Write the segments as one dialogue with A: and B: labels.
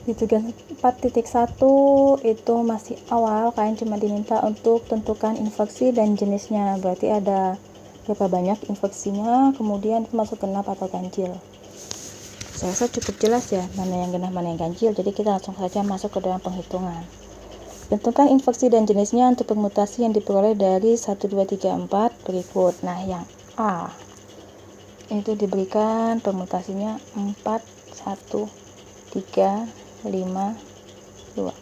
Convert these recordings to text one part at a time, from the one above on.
A: Di tugas 4.1 itu masih awal, kalian cuma diminta untuk tentukan infeksi dan jenisnya. Berarti ada berapa banyak infeksinya, kemudian masuk genap atau ganjil. Saya rasa cukup jelas ya, mana yang genap mana yang ganjil. Jadi kita langsung saja masuk ke dalam penghitungan. Tentukan infeksi dan jenisnya untuk permutasi yang diperoleh dari 1, 2, 3, 4 berikut. Nah, yang A itu diberikan permutasinya 4, 1, 3, 5, 2.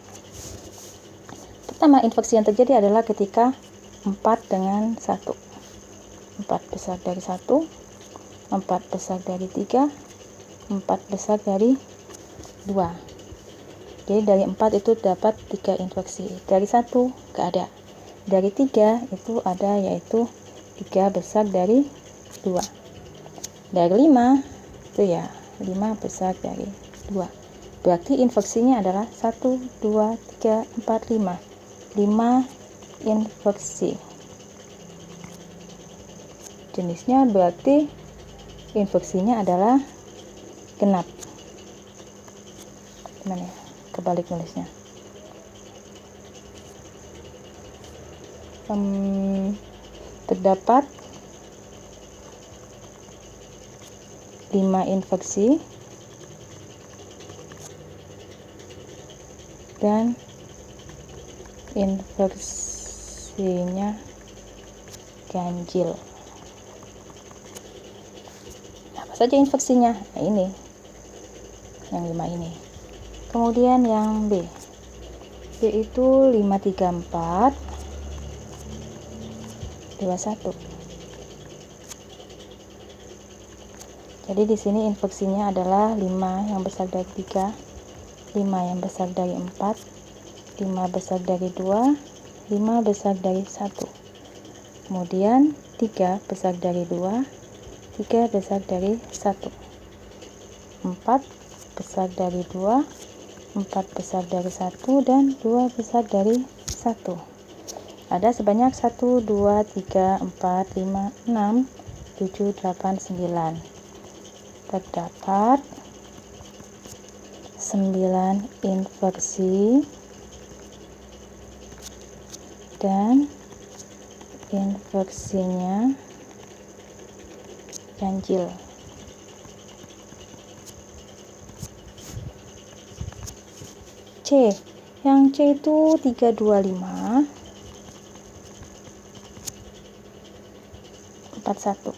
A: Pertama, infeksi yang terjadi adalah ketika 4 dengan 1. 4 besar dari 1, 4 besar dari 3, 4 besar dari 2. Jadi dari 4 itu dapat 3 infeksi. Dari 1 gak ada. Dari 3 itu ada, yaitu 3 besar dari 2. Dari 5 itu ya 5 besar dari 2. Berarti infeksinya adalah 1, 2, 3, 4, 5. 5 infeksi. Jenisnya berarti infeksinya adalah genap. Gimana ya? Kebalik nulisnya. Terdapat 5 infeksi dan infeksinya ganjil. Apa saja infeksinya? Nah, ini yang 5 ini. Kemudian yang B, yaitu 534 21. Jadi di sini infeksinya adalah 5 yang besar dari 3, 5 yang besar dari 4, 5 besar dari 2, 5 besar dari 1. Kemudian 3 besar dari 2, 3 besar dari 1. 4 besar dari 2, 4 besar dari 1, dan 2 besar dari 1. Ada sebanyak 1, 2, 3, 4, 5, 6, 7, 8, 9. Terdapat 9 infeksi dan infeksinya ganjil. C, yang C itu 325 41.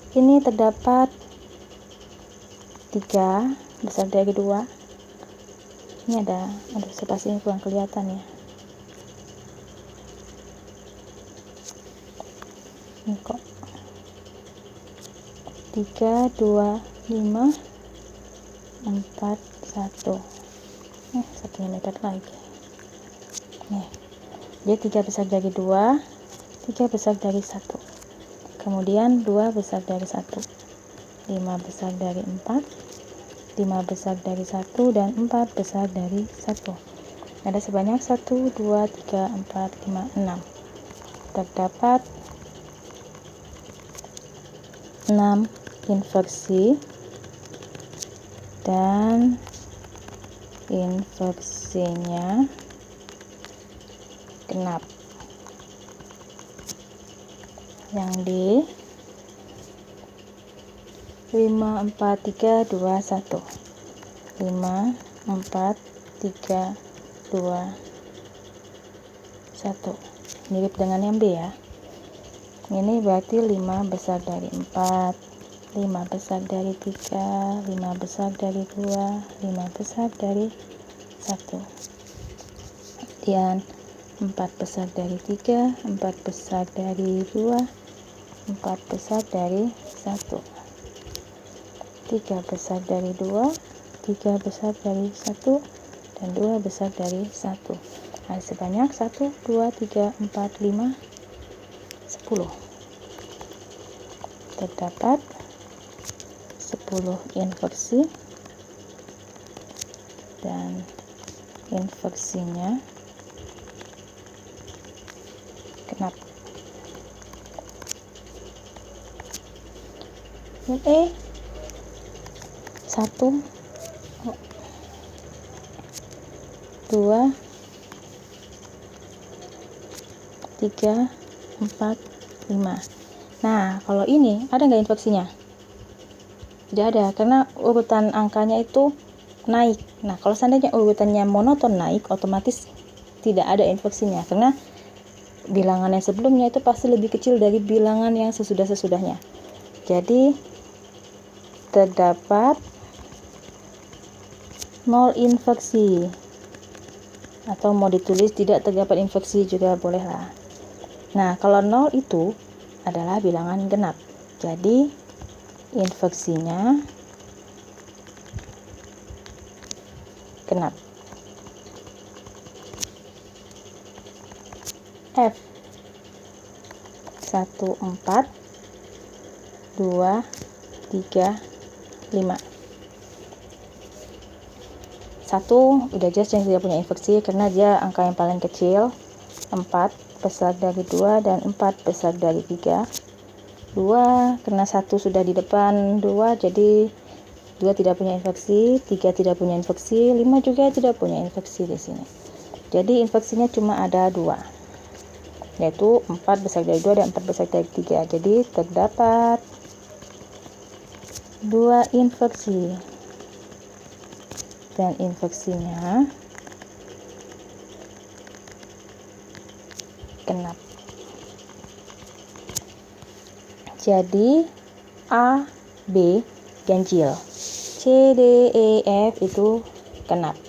A: Ini terdapat 3 besar dari 2. Ini ada spasinya kurang kelihatan ya. Ini kok 3, 2, 5, 4, 1. Satunya mepet lagi. Nih, jadi 3 besar dari 2, 3 besar dari 1. Kemudian 2 besar dari 1, 5 besar dari 4, 5 besar dari 1, dan 4 besar dari 1. Ada sebanyak 1, 2, 3, 4, 5, 6. Terdapat 6 infeksi dan infeksinya genap. Yang D 5, 4, 3, 2, 1. 5, 4, 3, 2, 1. Mirip dengan yang B ya. Ini berarti 5 besar dari 4, 5 besar dari 3, 5 besar dari 2, 5 besar dari 1. Kemudian 4 besar dari 3, 4 besar dari 2, 4 besar dari 1. 3 besar dari 2, 3 besar dari 1, dan 2 besar dari 1. Ada sebanyak 1, 2, 3, 4, 5, 10. Terdapat 10 infeksi dan infeksinya genap. Yang E 1, 2, 3, 4, 5. Nah, kalau ini ada nggak infeksinya? Tidak ada, karena urutan angkanya itu naik. Nah, kalau seandainya urutannya monoton naik, otomatis tidak ada infeksinya, karena bilangan yang sebelumnya itu pasti lebih kecil dari bilangan yang sesudah-sesudahnya. Jadi, terdapat 0 infeksi. Atau mau ditulis tidak terdapat infeksi juga bolehlah. Nah, kalau 0 itu adalah bilangan genap. Jadi, infeksinya genap. F 1, 4, 2, 3, 5. 1 udah jelas yang tidak punya infeksi karena dia angka yang paling kecil. 4 besar dari 2 dan 4 besar dari 3. 2 karena 1 sudah di depan 2, jadi 2 tidak punya infeksi, 3 tidak punya infeksi, 5 juga tidak punya infeksi di sini. Jadi infeksinya cuma ada 2, yaitu 4 besar dari 2 dan 4 besar dari 3. Jadi terdapat 2 infeksi. Dan infeksinya genap. Jadi A, B ganjil, C, D, E, F itu genap.